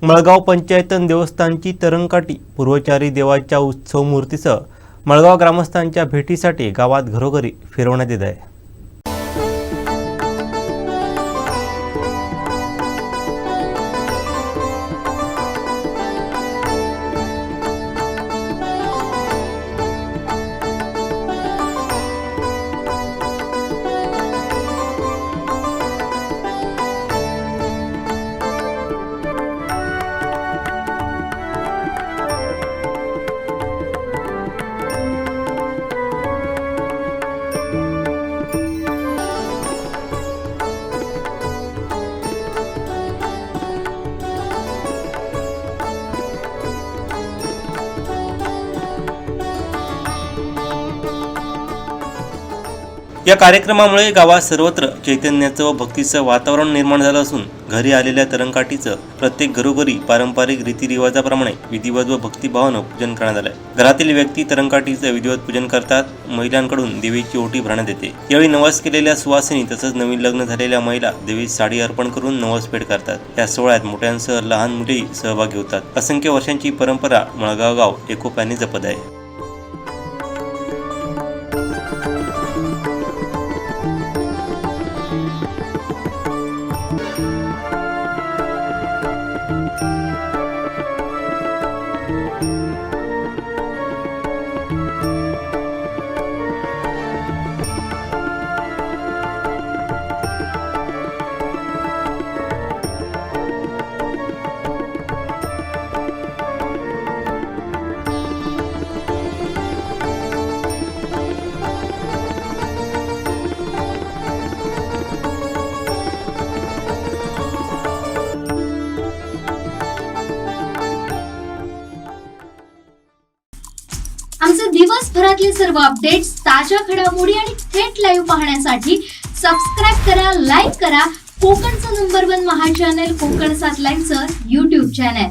मळगाव पंचायतन देवस्थानची तरंगकाठी पूर्वचारी देवाच्या उत्सव मूर्तीसह मळगाव ग्रामस्थांच्या भेटीसाठी गावात घरोघरी फिरवण्यात येत आहे। या कार्यक्रमामुळे गावात सर्वत्र चैतन्याचं व भक्तीचं वातावरण निर्माण झालं असून घरी आलेल्या तरंगकाठीचं प्रत्येक घरोघरी पारंपरिक रीतिरिवाजाप्रमाणे विधिवत व भक्तिभावानं पूजन करण्यात आलंय। घरातील व्यक्ती तरंगकाठीचं विधिवत पूजन करतात। महिलांकडून देवीची ओटी भरण्यात येते। यावेळी नवस केलेल्या सुवासिनी तसंच नवीन लग्न झालेल्या महिला देवीस साडी अर्पण करून नवस फेड करतात। या सोहळ्यात मोठ्यांसह लहान मुलेही सहभागी होतात। असंख्य वर्षांची परंपरा मळगाव गाव एकोप्याने जपत आहे। आमचे दिवसभरातले सर्व अपडेट्स, ताज्या घडामोडी आणि थेट लाईव्ह पाहण्यासाठी सबस्क्राइब करा, लाईक करा कोकणचं नंबर 1 महा चॅनल कोकण 7 लाईव्हचं YouTube चॅनल।